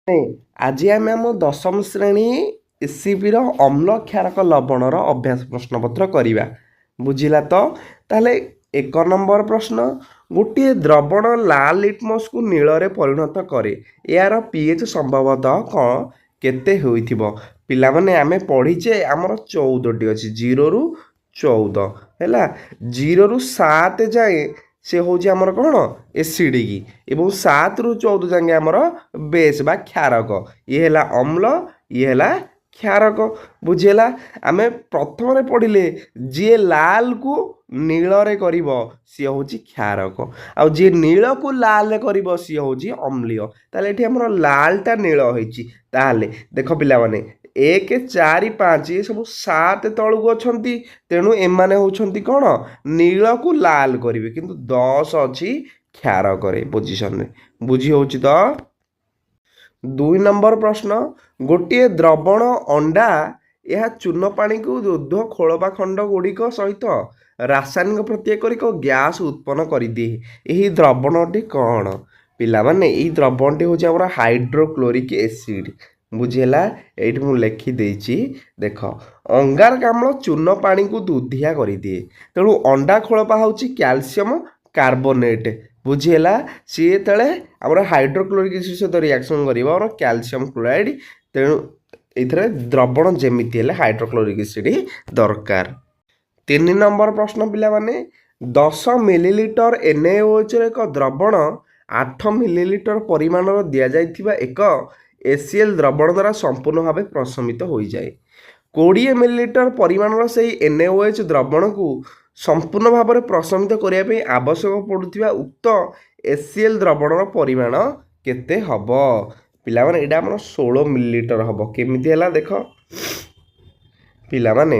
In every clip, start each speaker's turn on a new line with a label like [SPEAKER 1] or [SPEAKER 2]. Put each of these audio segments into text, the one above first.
[SPEAKER 1] ଆଜି ଆମେ ଆମ ଦଶମ ଶ୍ରେଣୀ ଏସିପିର ଅମ୍ଳ କ୍ଷାରକ ଲବଣର ଅଭ୍ୟାସ ପ୍ରଶ୍ନପତ୍ର କରିବା। ବୁଝିଲା ତ? ତାହେଲେ 1 ନମ୍ବର ପ୍ରଶ୍ନ, ଗୋଟିଏ ଦ୍ରବଣ ଲାଲ ଲିଟମସକୁ ନୀଳରେ ପରିଣତ କରେ, ଏହାର ପିଏଚ୍ ସମ୍ଭବତଃ କ'ଣ କେତେ ହୋଇଥିବ? ପିଲାମାନେ ଆମେ ପଢ଼ିଛେ ଆମର 14ଟି ଅଛି, 0ରୁ 14 ହେଲା। 0ରୁ 7 ଯାଏଁ ସେ ହେଉଛି ଆମର କ'ଣ ଏସିଡ଼ିକ୍ ଏବଂ 7ରୁ 14 ଯାଏଁ ଆମର ବେସ୍ ବା କ୍ଷାରକ। ଇଏ ହେଲା ଅମ୍ଳ, ଇଏ ହେଲା କ୍ଷାରକ। ବୁଝିଲା? ଆମେ ପ୍ରଥମରେ ପଢ଼ିଲେ ଯିଏ ଲାଲକୁ ନୀଳରେ କରିବ ସିଏ ହେଉଛି କ୍ଷାରକ, ଆଉ ଯିଏ ନୀଳକୁ ଲାଲରେ କରିବ ସିଏ ହେଉଛି ଅମ୍ଳୀୟ। ତାହେଲେ ଏଠି ଆମର ଲାଲଟା ନୀଳ ହେଇଛି। ତାହେଲେ ଦେଖ ପିଲାମାନେ 1, 4, 5 ଏ ସବୁ 7 ତଳକୁ ଅଛନ୍ତି, ତେଣୁ ଏମାନେ ହେଉଛନ୍ତି କ'ଣ ନୀଳକୁ ଲାଲ କରିବେ, କିନ୍ତୁ 10 ଅଛି କ୍ଷାରକରେ ପୋଜିସନରେ। ବୁଝି ହେଉଛି ତ? 2 ନମ୍ବର ପ୍ରଶ୍ନ, ଗୋଟିଏ ଦ୍ରବଣ ଅଣ୍ଡା ଏହା ଚୂନ ପାଣିକୁ ଦୁଗ୍ଧ ଖୋଳପା ଖଣ୍ଡ ଗୁଡ଼ିକ ସହିତ ରାସାୟନିକ ପ୍ରତିକ୍ରିୟା କରି ଗ୍ୟାସ୍ ଉତ୍ପନ୍ନ କରିଦିଏ। ଏହି ଦ୍ରବଣଟି କ'ଣ? ପିଲାମାନେ ଏହି ଦ୍ରବଣଟି ହେଉଛି ଆମର ହାଇଡ୍ରୋକ୍ଲୋରିକ୍ ଏସିଡ୍। ବୁଝିହେଲା? ଏଇଠି ମୁଁ ଲେଖିଦେଇଛି, ଦେଖ ଅଙ୍ଗାରକାମ୍ଳ ଚୂନ ପାଣିକୁ ଦୁଧିଆ କରିଦିଏ, ତେଣୁ ଅଣ୍ଡା ଖୋଳପା ହେଉଛି କ୍ୟାଲସିୟମ କାର୍ବୋନେଟ୍। ବୁଝିହେଲା? ସିଏ ଯେତେବେଳେ ଆମର ହାଇଡ୍ରୋକ୍ଲୋରିକ୍ ଏସିଡ୍ ସହିତ ରିଆକ୍ସନ୍ କରିବ ଆମର କ୍ୟାଲସିୟମ କ୍ଲୋରାଇଡ୍, ତେଣୁ ଏଇଥିରେ ଦ୍ରବଣ ଯେମିତି ହେଲେ ହାଇଡ୍ରୋକ୍ଲୋରିକ୍ ଏସିଡ୍ ଦରକାର। 3 ନମ୍ବର ପ୍ରଶ୍ନ ପିଲାମାନେ, 10 ମିଲିଲିଟର NaOHର ଏକ ଦ୍ରବଣ 8 ମିଲିଲିଟର ପରିମାଣର ଦିଆଯାଇଥିବା ଏକ HCl ଦ୍ରବଣ ଦ୍ୱାରା ସମ୍ପୂର୍ଣ୍ଣ ଭାବେ ପ୍ରଶମିତ ହୋଇଯାଏ। 20 ମିଲିଲିଟର ପରିମାଣର ସେହି NaOH ଦ୍ରବଣକୁ ସମ୍ପୂର୍ଣ୍ଣ ଭାବରେ ପ୍ରଶମିତ କରିବା ପାଇଁ ଆବଶ୍ୟକ ପଡ଼ୁଥିବା ଉକ୍ତ HCl ଦ୍ରବଣର ପରିମାଣ କେତେ ହେବ? ପିଲାମାନେ ଏଇଟା ଆମର 16 ମିଲିଲିଟର ହେବ। କେମିତି ହେଲା ଦେଖ ପିଲାମାନେ,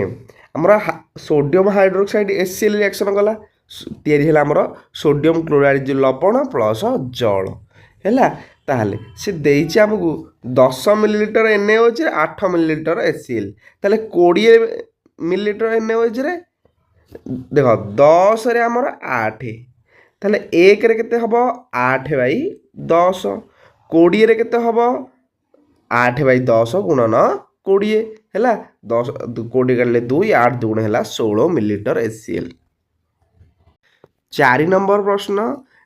[SPEAKER 1] ଆମର ସୋଡ଼ିୟମ ହାଇଡ୍ରୋକ୍ସାଇଡ୍ HCl ରିଆକ୍ସନ୍ କଲା, ତିଆରି ହେଲା ଆମର ସୋଡ଼ିୟମ କ୍ଲୋରାଇଡ୍ ଲବଣ ପ୍ଲସ୍ ଜଳ ହେଲା। ତାହେଲେ ସେ ଦେଇଛି ଆମକୁ 10 ମିଲିଲିଟର NaOHରେ 8 ମିଲିଲିଟର HCl, ତାହେଲେ 20 ମିଲିଲିଟର NaOHରେ ଦେଖ 10ରେ ଆମର 8, ତାହେଲେ 1ରେ କେତେ ହେବ 8/10, 20ରେ କେତେ ହେବ 8/10 ଗୁଣନ 20 ହେଲା। 10 20 କାଟିଲେ 2, 8 2 ହେଲା 16 ମିଲିଲିଟର HCl। 4 ନମ୍ବର ପ୍ରଶ୍ନ,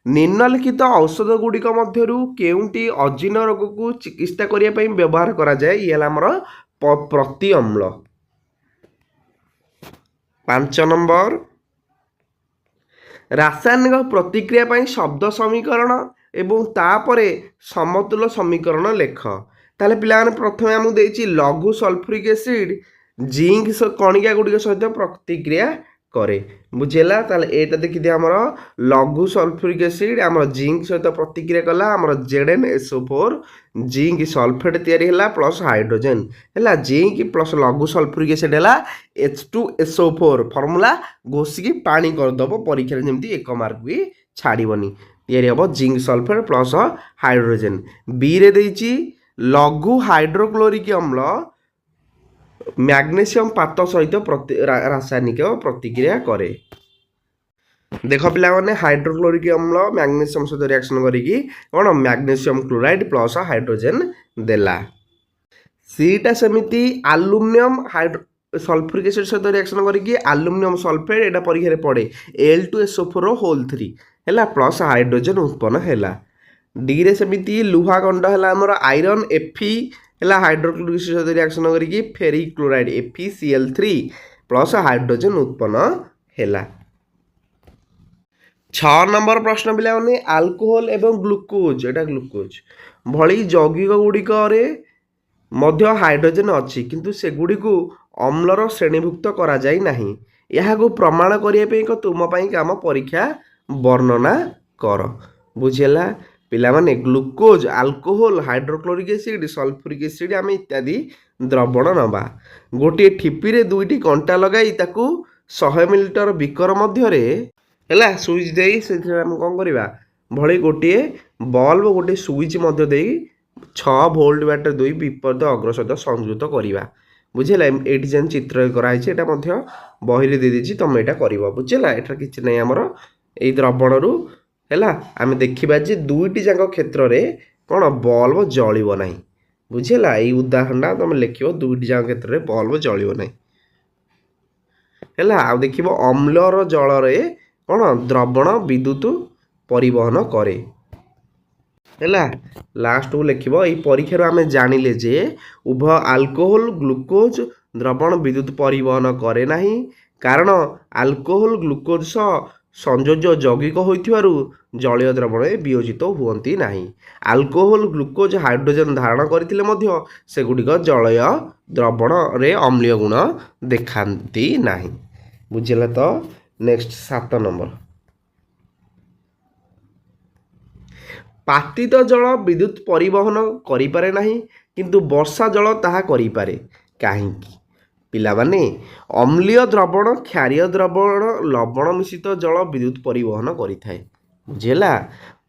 [SPEAKER 1] ନିମ୍ନଲିଖିତ ଔଷଧ ଗୁଡ଼ିକ ମଧ୍ୟରୁ କେଉଁଟି ଅଜିନ ରୋଗକୁ ଚିକିତ୍ସା କରିବା ପାଇଁ ବ୍ୟବହାର କରାଯାଏ? ଇଏ ହେଲା ଆମର ପ୍ରତି ଅମ୍ଳ। 5 ନମ୍ବର, ରାସାୟନିକ ପ୍ରତିକ୍ରିୟା ପାଇଁ ଶବ୍ଦ ସମୀକରଣ ଏବଂ ତାପରେ ସମତୁଲ ସମୀକରଣ ଲେଖ। ତାହେଲେ ପିଲାମାନେ ପ୍ରଥମେ ଆମକୁ ଦେଇଛି ଲଘୁ ସଲଫ୍ୟୁରିକ୍ ଏସିଡ୍ ଜିଙ୍କ କଣିକା ଗୁଡ଼ିକ ସହିତ ପ୍ରତିକ୍ରିୟା କରେ। ବୁଝିଲା? ତାହେଲେ ଏଇଟା ଦେଖିଦିଅ, ଆମର ଲଘୁ ସଲଫ୍ୟୁରିକ୍ ଏସିଡ୍ ଆମର ଜିଙ୍କ ସହିତ ପ୍ରତିକ୍ରିୟା କଲା, ଆମର ZnSO4 ଜିଙ୍କ ସଲଫେଟ୍ ତିଆରି ହେଲା ପ୍ଲସ୍ ହାଇଡ୍ରୋଜେନ୍ ହେଲା। ଜିଙ୍କ ପ୍ଲସ୍ ଲଘୁ ସଲଫ୍ୟୁରିକ୍ ଏସିଡ୍ ହେଲା H2SO4, ଫର୍ମୁଲା ଘୋଷିକି ପାଣି କରିଦେବ ପରୀକ୍ଷାରେ, ଯେମିତି 1 ମାର୍କ ବି ଛାଡ଼ିବନି। ତିଆରି ହେବ ଜିଙ୍କ ସଲଫେଟ୍ ପ୍ଲସ୍ ହାଇଡ୍ରୋଜେନ୍। ବିରେ ଦେଇଛି ଲଘୁ ହାଇଡ୍ରୋକ୍ଲୋରିକ୍ ଅମ୍ଳ ମ୍ୟାଗ୍ନେସିୟମ ପାତ ସହିତ ରାସାୟନିକ ପ୍ରତିକ୍ରିୟା କରେ। ଦେଖ ପିଲାମାନେ ହାଇଡ୍ରୋକ୍ଲୋରିକ୍ ଅମ୍ଳ ମ୍ୟାଗ୍ନେସିୟମ ସହିତ ରିଆକ୍ସନ୍ କରିକି କ'ଣ ମ୍ୟାଗ୍ନେସିୟମ କ୍ଲୋରାଇଡ୍ ପ୍ଲସ୍ ହାଇଡ୍ରୋଜେନ୍ ଦେଲା। ସିଟା ସେମିତି ଆଲୁମିନିୟମ ସଲଫ୍ୟୁରିକ୍ ଏସିଡ୍ ସହିତ ରିଆକ୍ସନ୍ କରିକି ଆଲୁମିନିୟମ ସଲଫେଟ୍, ଏଇଟା ପରୀକ୍ଷାରେ ପଡ଼େ, Al2SO4 ହେଲା ପ୍ଲସ୍ ହାଇଡ୍ରୋଜେନ୍ ଉତ୍ପନ୍ନ ହେଲା। ଡିରେ ସେମିତି ଲୁହା ଗଣ୍ଡ ହେଲା ଆମର ଆଇରନ୍ Fe ହେଲା ହାଇଡ୍ରୋକ୍ଲୋରିକ୍ ଏସିଡ୍ ସହିତ ରିଆକ୍ସନ୍ କରିକି ferric chloride FeCl3 plus hydrogen ଉତ୍ପନ୍ନ ହେଲା। 6 ନମ୍ବର ପ୍ରଶ୍ନ ପିଲାମାନେ, ଆଲକୋହଲ ଏବଂ ଗ୍ଲୁକୋଜ୍, ଏଇଟା ଗ୍ଲୁକୋଜ୍ ଭଳି ଯୌଗିକ ଗୁଡ଼ିକରେ ମଧ୍ୟ ହାଇଡ୍ରୋଜେନ୍ ଅଛି, କିନ୍ତୁ ସେଗୁଡ଼ିକୁ ଅମ୍ଳର ଶ୍ରେଣୀଭୁକ୍ତ କରାଯାଇ ନାହିଁ। ଏହାକୁ ପ୍ରମାଣ କରିବା ପାଇଁ ଏକ ତୁମ ପାଇଁ କାମ ପରୀକ୍ଷା ବର୍ଣ୍ଣନା କର। ବୁଝିଲା? ପିଲାମାନେ glucose, alcohol, hydrochloric acid, sulphuric acid ଆମେ ଇତ୍ୟାଦି ଦ୍ରବଣ ନେବା। ଗୋଟିଏ ଠିପିରେ 2ଟି କଣ୍ଟା ଲଗାଇ ତାକୁ 100 ମିଲିଲିଟର ବିକର ମଧ୍ୟରେ ହେଲା ସୁଇଚ୍ ଦେଇ ସେଥିରେ ଆମେ କ'ଣ କରିବା ଭଳି ଗୋଟିଏ ବଲ୍ବ ଗୋଟିଏ ସୁଇଚ୍ ମଧ୍ୟ ଦେଇ 6 ଭୋଲ୍ଟ ବ୍ୟାଟେରୀ 2 ବିପରୀତ ଅଗ୍ର ସହିତ ସଂଯୁକ୍ତ କରିବା। ବୁଝିଲା? ଏଇଠି ଯେମିତି ଚିତ୍ର କରାହେଇଛି, ଏଇଟା ମଧ୍ୟ ବହିରେ ଦେଇଦେଇଛି, ତୁମେ ଏଇଟା କରିବ। ବୁଝିଲା? ଏଠାରେ କିଛି ନାହିଁ ଆମର ଏଇ ଦ୍ରବଣରୁ ହେଲା। ଆମେ ଦେଖିବା ଯେ 2ଟି ଯାକ କ୍ଷେତ୍ରରେ କ'ଣ ବଲ୍ବ ଜଳିବ ନାହିଁ। ବୁଝିଲା ଏଇ ଉଦାହରଣଟା ତୁମେ ଲେଖିବ ଦୁଇଟି ଯାକ କ୍ଷେତ୍ରରେ ବଲ୍ବ ଜଳିବ ନାହିଁ ହେଲା। ଆଉ ଦେଖିବ ଅମ୍ଳର ଜଳରେ କ'ଣ ଦ୍ରବଣ ବିଦ୍ୟୁତ ପରିବହନ କରେ ହେଲା। ଲାଷ୍ଟକୁ ଲେଖିବ ଏଇ ପରୀକ୍ଷାରୁ ଆମେ ଜାଣିଲେ ଯେ ଉଭୟ ଆଲକୋହଲ ଗ୍ଲୁକୋଜ ଦ୍ରବଣ ବିଦ୍ୟୁତ ପରିବହନ କରେ ନାହିଁ କାରଣ ଆଲକୋହଲ ଗ୍ଲୁକୋଜ ସହ ସଂଯୋଜ୍ୟ ଯୌଗିକ ହୋଇଥିବାରୁ ଜଳୀୟ ଦ୍ରବଣରେ ବିୟୋଜିତ ହୁଅନ୍ତି ନାହିଁ। ଆଲକୋହଲ ଗ୍ଲୁକୋଜ ହାଇଡ୍ରୋଜେନ ଧାରଣ କରିଥିଲେ ମଧ୍ୟ ସେଗୁଡ଼ିକ ଜଳୀୟ ଦ୍ରବଣରେ ଅମ୍ଳୀୟ ଗୁଣ ଦେଖାନ୍ତି ନାହିଁ। ବୁଝିଲା ତ। ନେକ୍ସଟ 7 ନମ୍ବର ପାତିତ ଜଳ ବିଦ୍ୟୁତ ପରିବହନ କରିପାରେ ନାହିଁ କିନ୍ତୁ ବର୍ଷା ଜଳ ତାହା କରିପାରେ କାହିଁକି? ପିଲାମାନେ ଅମ୍ଳୀୟ ଦ୍ରବଣ କ୍ଷାରୀୟ ଦ୍ରବଣ ଲବଣ ମିଶ୍ରିତ ଜଳ ବିଦ୍ୟୁତ ପରିବହନ କରିଥାଏ। ବୁଝିଲା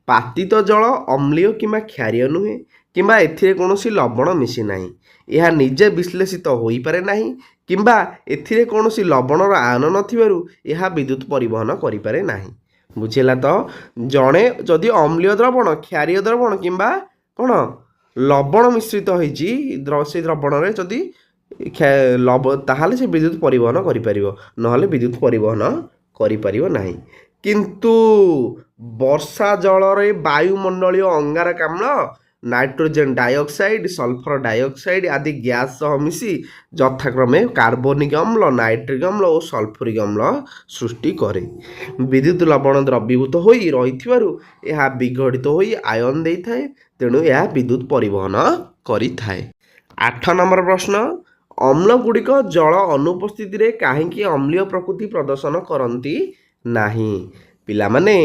[SPEAKER 1] ପାତିତ ଜଳ ଅମ୍ଳୀୟ କିମ୍ବା କ୍ଷାରୀୟ ନୁହେଁ କିମ୍ବା ଏଥିରେ କୌଣସି ଲବଣ ମିଶି ନାହିଁ। ଏହା ନିଜେ ବିଶ୍ଳେଷିତ ହୋଇପାରେ ନାହିଁ କିମ୍ବା ଏଥିରେ କୌଣସି ଲବଣର ଆୟନ ନଥିବାରୁ ଏହା ବିଦ୍ୟୁତ ପରିବହନ କରିପାରେ ନାହିଁ। ବୁଝିଲା ତ। ଜଣେ ଯଦି ଅମ୍ଳୀୟ ଦ୍ରବଣ କ୍ଷାରୀୟ ଦ୍ରବଣ କିମ୍ବା କ'ଣ ଲବଣ ମିଶ୍ରିତ ହେଇଛି ସେ ଦ୍ରବଣରେ ଯଦି ତାହେଲେ ସେ ବିଦ୍ୟୁତ ପରିବହନ କରିପାରିବ ନହେଲେ ବିଦ୍ୟୁତ ପରିବହନ କରିପାରିବ ନାହିଁ। କିନ୍ତୁ ବର୍ଷା ଜଳରେ ବାୟୁମଣ୍ଡଳୀୟ ଅଙ୍ଗାରକାମ୍ଳ ନାଇଟ୍ରୋଜେନ ଡାଇଅକ୍ସାଇଡ ସଲଫର ଡାଇଅକ୍ସାଇଡ ଆଦି ଗ୍ୟାସ୍ ସହ ମିଶି ଯଥାକ୍ରମେ କାର୍ବୋନିକ ଅମ୍ଳ ନାଇଟ୍ରିକ ଅମ୍ଳ ଓ ସଲଫରିକ ଅମ୍ଳ ସୃଷ୍ଟି କରେ। ବିଦ୍ୟୁତ ଲବଣ ଦ୍ରବୀଭୂତ ହୋଇ ରହିଥିବାରୁ ଏହା ବିଘଟିତ ହୋଇ ଆୟନ ଦେଇଥାଏ ତେଣୁ ଏହା ବିଦ୍ୟୁତ ପରିବହନ କରିଥାଏ। 8 ନମ୍ବର ପ୍ରଶ୍ନ ଅମ୍ଳ ଗୁଡ଼ିକ ଜଳ ଅନୁପସ୍ଥିତିରେ କାହିଁକି ଅମ୍ଳୀୟ ପ୍ରକୃତି ପ୍ରଦର୍ଶନ କରନ୍ତି ନାହିଁ? ପିଲାମାନେ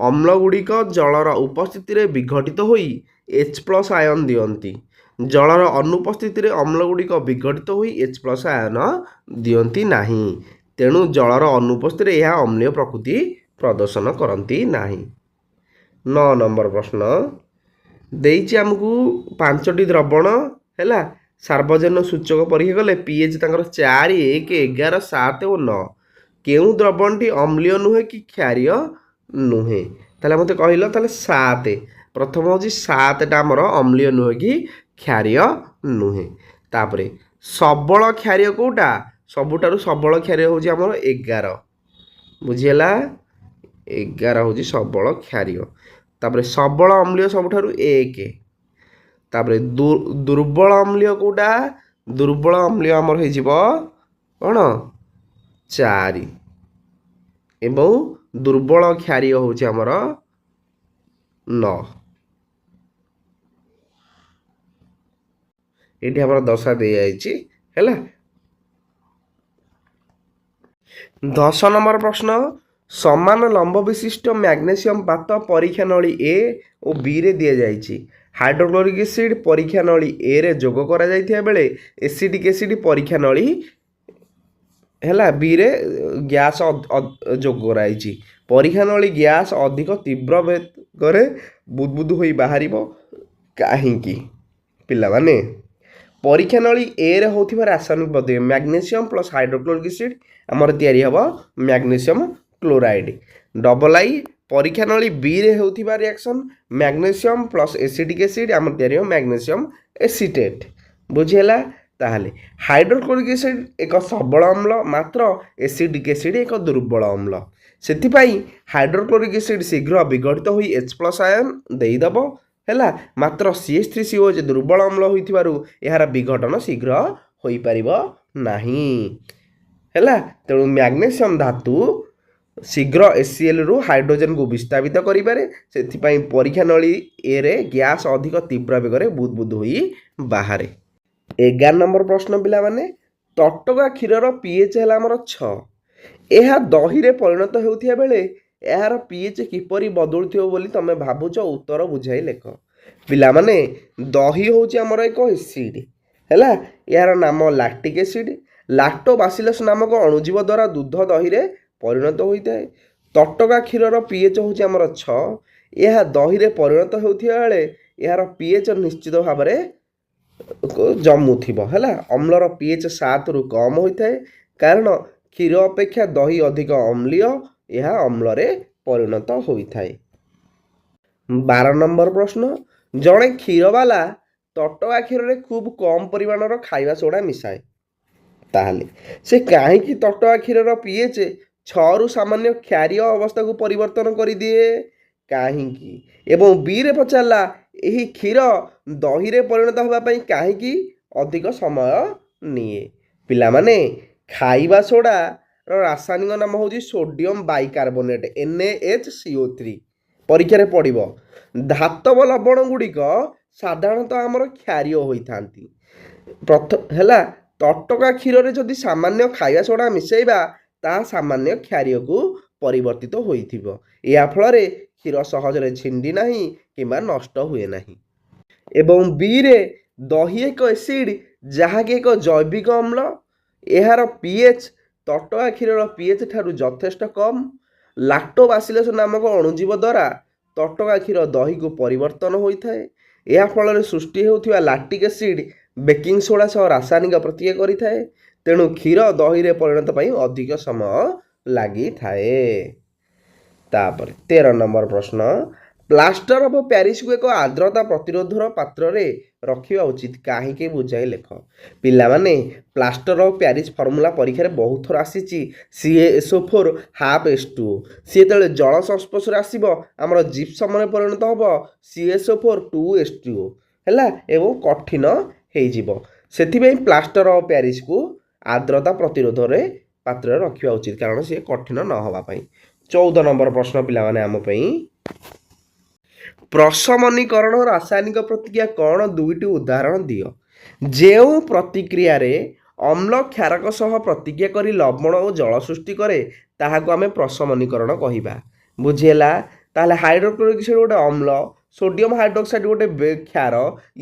[SPEAKER 1] ଅମ୍ଳ ଗୁଡ଼ିକ ଜଳର ଉପସ୍ଥିତିରେ ବିଘଟିତ ହୋଇ H+ ଆୟନ ଦିଅନ୍ତି। ଜଳର ଅନୁପସ୍ଥିତିରେ ଅମ୍ଳ ଗୁଡ଼ିକ ବିଘଟିତ ହୋଇ H+ ଆୟନ ଦିଅନ୍ତି ନାହିଁ ତେଣୁ ଜଳର ଅନୁପସ୍ଥିତିରେ ଏହା ଅମ୍ଳୀୟ ପ୍ରକୃତି ପ୍ରଦର୍ଶନ କରନ୍ତି ନାହିଁ। 9 ନମ୍ବର ପ୍ରଶ୍ନ ଦେଇଛି ଆମକୁ 5ଟି ଦ୍ରବଣ ହେଲା। ସାର୍ବଜନୀନ ସୂଚକ ପରୀକ୍ଷା କଲେ pH ତାଙ୍କର 4 1 11 7 ଓ 9 କେଉଁ ଦ୍ରବଣଟି ଅମ୍ଳୀୟ ନୁହେଁ କି କ୍ଷାରୀୟ ନୁହେଁ? ତାହେଲେ ମୋତେ କହିଲ ତାହେଲେ 7 ପ୍ରଥମ ହେଉଛି 7ଟା ଆମର ଅମ୍ଳୀୟ ନୁହେଁ କି କ୍ଷାରୀୟ ନୁହେଁ। ତାପରେ ସବଳ କ୍ଷାରୀୟ କେଉଁଟା? ସବୁଠାରୁ ସବଳ କ୍ଷାରୀୟ ହେଉଛି ଆମର 11। ବୁଝିହେଲା 11 ହେଉଛି ସବଳ କ୍ଷାରୀୟ। ତାପରେ ସବଳ ଅମ୍ଳୀୟ ସବୁଠାରୁ 1। ତାପରେ ଦୁର୍ବଳ ଅମ୍ଳୀୟ କେଉଁଟା? ଦୁର୍ବଳ ଅମ୍ଳୀୟ ଆମର ହେଇଯିବ କ'ଣ 4 ଏବଂ ଦୁର୍ବଳ କ୍ଷାରୀୟ ହେଉଛି ଆମର 9। ଏଠି ଆମର ଦଶା ଦିଆଯାଇଛି ହେଲା। 10 ନମ୍ବର ପ୍ରଶ୍ନ ସମାନ ଲମ୍ବ ବିଶିଷ୍ଟ ମ୍ୟାଗ୍ନେସିୟମ ପାତ ପରୀକ୍ଷା ନଳୀ A ଓ Bରେ ଦିଆଯାଇଛି। ହାଇଡ୍ରୋକ୍ଲୋରିକ୍ ଏସିଡ୍ ପରୀକ୍ଷା ନଳୀ Aରେ ଯୋଗ କରାଯାଇଥିବା ବେଳେ ଏସିଟିକ୍ ଏସିଡ୍ ପରୀକ୍ଷା ନଳୀ ହେଲା Bରେ ଗ୍ୟାସ୍ ଯୋଗ କରାଯାଇଛି। ପରୀକ୍ଷା ନଳୀ ଗ୍ୟାସ୍ ଅଧିକ ତୀବ୍ର ବେଗରେ ବୁଦବୁଦ ହୋଇ ବାହାରିବ କାହିଁକି? ପିଲାମାନେ ପରୀକ୍ଷା ନଳୀ Aରେ ହେଉଥିବା ରାସାୟନିକ ପଦ୍ଧତି ମ୍ୟାଗ୍ନେସିୟମ ପ୍ଲସ୍ ହାଇଡ୍ରୋକ୍ଲୋରିକ୍ ଏସିଡ୍ ଆମର ତିଆରି ହେବ ମ୍ୟାଗ୍ନେସିୟମ କ୍ଲୋରାଇଡ୍। ଡବଲ ଆଇ ପରୀକ୍ଷା ନଳୀ Bରେ ହେଉଥିବା reaction magnesium plus acetic acid ଆମର ତିଆରି ହେବ ମ୍ୟାଗ୍ନେସିୟମ ଏସିଟେଟ୍। ବୁଝିହେଲା। ତାହେଲେ ହାଇଡ୍ରୋକ୍ଲୋରିକ୍ ଏସିଡ୍ ଏକ ସବଳ ଅମ୍ଳ ମାତ୍ର ଏସିଟିକ୍ ଏସିଡ୍ ଏକ ଦୁର୍ବଳ ଅମ୍ଳ। ସେଥିପାଇଁ ହାଇଡ୍ରୋକ୍ଲୋରିକ୍ ଏସିଡ୍ ଶୀଘ୍ର ବିଘଟିତ ହୋଇ H+ ଆୟନ ଦେଇଦେବ ହେଲା। ମାତ୍ର CH3CO ଦୁର୍ବଳ ଅମ୍ଳ ହୋଇଥିବାରୁ ଏହାର ବିଘଟନ ଶୀଘ୍ର ହୋଇପାରିବ ନାହିଁ ହେଲା। ତେଣୁ ମ୍ୟାଗ୍ନେସିୟମ ଧାତୁ ଶୀଘ୍ର HClରୁ ହାଇଡ୍ରୋଜେନକୁ ବିସ୍ତାପିତ କରିପାରେ। ସେଥିପାଇଁ ପରୀକ୍ଷା ନଳୀ Aରେ ଗ୍ୟାସ୍ ଅଧିକ ତୀବ୍ର ବେଗରେ ବୁଦବୁଦ ହୋଇ ବାହାରେ। 11 ନମ୍ବର ପ୍ରଶ୍ନ ପିଲାମାନେ ତଟକା କ୍ଷୀରର pH ହେଲା ଆମର 6। ଏହା ଦହିରେ ପରିଣତ ହେଉଥିବା ବେଳେ ଏହାର pH କିପରି ବଦଳୁଥିବ ବୋଲି ତମେ ଭାବୁଛ? ଉତ୍ତର ବୁଝାଇ ଲେଖ। ପିଲାମାନେ ଦହି ହେଉଛି ଆମର ଏକ ଏସିଡ୍ ହେଲା। ଏହାର ନାମ ଲାକ୍ଟିକ୍ ଏସିଡ୍। ଲାକ୍ଟୋବାସିଲସ୍ ନାମକ ଅଣୁଜୀବ ଦ୍ୱାରା ଦୁଧ ଦହିରେ ପରିଣତ ହୋଇଥାଏ। ତଟକା କ୍ଷୀରର pH ହେଉଛି ଆମର 6। ଏହା ଦହିରେ ପରିଣତ ହେଉଥିବା ବେଳେ ଏହାର pH ନିଶ୍ଚିତ ଭାବରେ ଜମୁଥିବ ହେଲା। ଅମ୍ଳର pH 7ରୁ କମ୍ ହୋଇଥାଏ କାରଣ କ୍ଷୀର ଅପେକ୍ଷା ଦହି ଅଧିକ ଅମ୍ଳୀୟ ଏହା ଅମ୍ଳରେ ପରିଣତ ହୋଇଥାଏ। 12 ନମ୍ବର ପ୍ରଶ୍ନ ଜଣେ କ୍ଷୀରବାଲା ତଟକା କ୍ଷୀରରେ ଖୁବ୍ କମ୍ ପରିମାଣର ଖାଇବା ସୋଡ଼ା ମିଶାଏ, ତାହେଲେ ସେ କାହିଁକି ତଟକା କ୍ଷୀରର ପିଏଚ୍ 6ରୁ ସାମାନ୍ୟ କ୍ଷାରୀୟ ଅବସ୍ଥାକୁ ପରିବର୍ତ୍ତନ କରିଦିଏ? କାହିଁକି? ଏବଂ ବିରେ ପଚାରିଲା ଏହି କ୍ଷୀର ଦହିରେ ପରିଣତ ହେବା ପାଇଁ କାହିଁକି ଅଧିକ ସମୟ ନିଏ? ପିଲାମାନେ, ଖାଇବା ସୋଡ଼ାର ରାସାୟନିକ ନାମ ହେଉଛି ସୋଡ଼ିୟମ୍ ବାଇକାର୍ବୋନେଟ୍ NaHCO3। ପରୀକ୍ଷାରେ ପଡ଼ିବ। ଧାତବ ଲବଣ ଗୁଡ଼ିକ ସାଧାରଣତଃ ଆମର କ୍ଷାରୀୟ ହୋଇଥାନ୍ତି। ହେଲା, ତଟକା କ୍ଷୀରରେ ଯଦି ସାମାନ୍ୟ ଖାଇବା ସୋଡ଼ା ମିଶାଇବା ତାହା ସାମାନ୍ୟ କ୍ଷାରୀୟକୁ ପରିବର୍ତ୍ତିତ ହୋଇଥିବ। ଏହା ଫଳରେ କ୍ଷୀର ସହଜରେ ଛିଣ୍ଡି ନାହିଁ କିମ୍ବା ନଷ୍ଟ ହୁଏ ନାହିଁ। ଏବଂ ବିରେ ଦହି ଏକ ଏସିଡ୍ ଯାହାକି ଏକ ଜୈବିକ ଅମ୍ଳ। ଏହାର ପିଏଚ୍ ତଟକା କ୍ଷୀରର ପିଏଚ୍ ଠାରୁ ଯଥେଷ୍ଟ କମ୍। ଲାକ୍ଟୋବାସିଲସ୍ ନାମକ ଅଣୁଜୀବ ଦ୍ୱାରା ତଟକା କ୍ଷୀର ଦହିକୁ ପରିବର୍ତ୍ତନ ହୋଇଥାଏ। ଏହା ଫଳରେ ସୃଷ୍ଟି ହେଉଥିବା ଲାକ୍ଟିକ୍ ଏସିଡ୍ ବେକିଂ ସୋଡ଼ା ସହ ରାସାୟନିକ ପ୍ରତିକ୍ରିୟା କରିଥାଏ। ତେଣୁ କ୍ଷୀର ଦହିରେ ପରିଣତ ପାଇଁ ଅଧିକ ସମୟ ଲାଗିଥାଏ। ତାପରେ 13 ନମ୍ବର ପ୍ରଶ୍ନ, ପ୍ଲାଷ୍ଟର ଅଫ୍ ପ୍ୟାରିସକୁ ଏକ ଆର୍ଦ୍ରତା ପ୍ରତିରୋଧର ପାତ୍ରରେ ରଖିବା ଉଚିତ, କାହିଁକି ବୁଝାଇ ଲେଖ। ପିଲାମାନେ, ପ୍ଲାଷ୍ଟର ଅଫ୍ ପ୍ୟାରିସ ଫର୍ମୁଲା ପରୀକ୍ଷାରେ ବହୁତ ଥର ଆସିଛି CaSO4 ½ ସିଏ ଯେତେବେଳେ ଜଳ ସଂସ୍ପର୍ଶରେ ଆସିବ ଆମର ଜିପ୍ସମରେ ପରିଣତ ହେବ CaSO4 2H2O ହେଲା ଏବଂ କଠିନ ହେଇଯିବ। ସେଥିପାଇଁ ପ୍ଲାଷ୍ଟର ଅଫ୍ ପ୍ୟାରିସକୁ ଆର୍ଦ୍ରତା ପ୍ରତିରୋଧରେ ପାତ୍ରରେ ରଖିବା ଉଚିତ, କାରଣ ସିଏ କଠିନ ନ ହେବା ପାଇଁ। 14 ନମ୍ବର ପ୍ରଶ୍ନ ପିଲାମାନେ ଆମ ପାଇଁ, ପ୍ରଶମନୀକରଣ ରାସାୟନିକ ପ୍ରତିକ୍ରିୟା କ'ଣ? 2ଟି ଉଦାହରଣ ଦିଅ। ଯେଉଁ ପ୍ରତିକ୍ରିୟାରେ ଅମ୍ଳ କ୍ଷାରକ ସହ ପ୍ରତିକ୍ରିୟା କରି ଲବଣ ଓ ଜଳ ସୃଷ୍ଟି କରେ ତାହାକୁ ଆମେ ପ୍ରଶମନୀକରଣ କହିବା। ବୁଝିହେଲା? ତାହେଲେ ହାଇଡ୍ରୋକ୍ଲୋରିକ୍ ଏସିଡ୍ ଗୋଟେ ଅମ୍ଳ, ସୋଡ଼ିୟମ୍ ହାଇଡ୍ରୋକ୍ସାଇଡ୍ ଗୋଟେ କ୍ଷାର,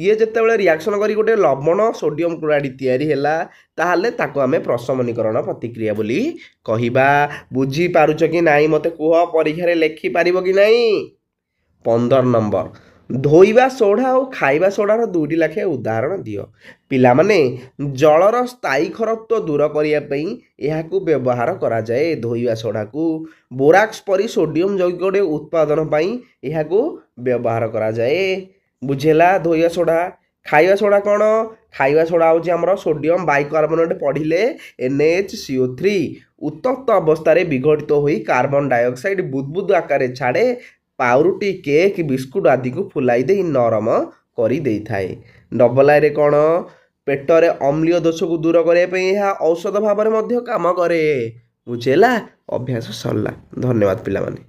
[SPEAKER 1] ଇଏ ଯେତେବେଳେ ରିଆକ୍ସନ୍ କରି ଗୋଟେ ଲବଣ ସୋଡ଼ିୟମ୍ କ୍ଲୋରାଇଡ୍ ତିଆରି ହେଲା ତାହେଲେ ତାକୁ ଆମେ ପ୍ରଶମନୀକରଣ ପ୍ରତିକ୍ରିୟା ବୋଲି କହିବା। ବୁଝିପାରୁଛ କି ନାହିଁ ମୋତେ କୁହ, ପରୀକ୍ଷାରେ ଲେଖିପାରିବ କି ନାହିଁ? 15 ନମ୍ବର, ଧୋଇବା ସୋଡ଼ା ଓ ଖାଇବା ସୋଡ଼ାର 2ଟି ଲେଖାଏଁ ଉଦାହରଣ ଦିଅ। ପିଲାମାନେ, ଜଳର ସ୍ଥାୟୀ ଖରତ୍ୱ ଦୂର କରିବା ପାଇଁ ଏହାକୁ ବ୍ୟବହାର କରାଯାଏ। ଧୋଇବା ସୋଡ଼ାକୁ ବୋରାକ୍ସ ପରି ସୋଡ଼ିୟମ୍ ଯୌଗିକଟେ ଉତ୍ପାଦନ ପାଇଁ ଏହାକୁ ବ୍ୟବହାର କରାଯାଏ। ବୁଝିଲା? ଧୋଇବା ସୋଡ଼ା। ଖାଇବା ସୋଡ଼ା କ'ଣ? ଖାଇବା ସୋଡ଼ା ହେଉଛି ଆମର ସୋଡ଼ିୟମ୍ ବାଇକାର୍ବୋନେଟ୍ ପଢ଼ିଲେ NaHCO3 ଉତ୍ତପ୍ତ ଅବସ୍ଥାରେ ବିଘଟିତ ହୋଇ କାର୍ବନ ଡାଇଅକ୍ସାଇଡ୍ ବୁଦବୁଦ ଆକାରରେ ଛାଡ଼େ। ପାଉରୁଟି, କେକ୍, ବିସ୍କୁଟ୍ ଆଦିକୁ ଫୁଲାଇ ଦେଇ ନରମ କରିଦେଇଥାଏ। ଡବଲ୍ ଆଇରେ କ'ଣ? ପେଟରେ ଅମ୍ଳୀୟ ଦୋଷକୁ ଦୂର କରିବା ପାଇଁ ଏହା ଔଷଧ ଭାବରେ ମଧ୍ୟ କାମ କରେ। ବୁଝିଲା? ଅଭ୍ୟାସ ସରିଲା। ଧନ୍ୟବାଦ ପିଲାମାନେ।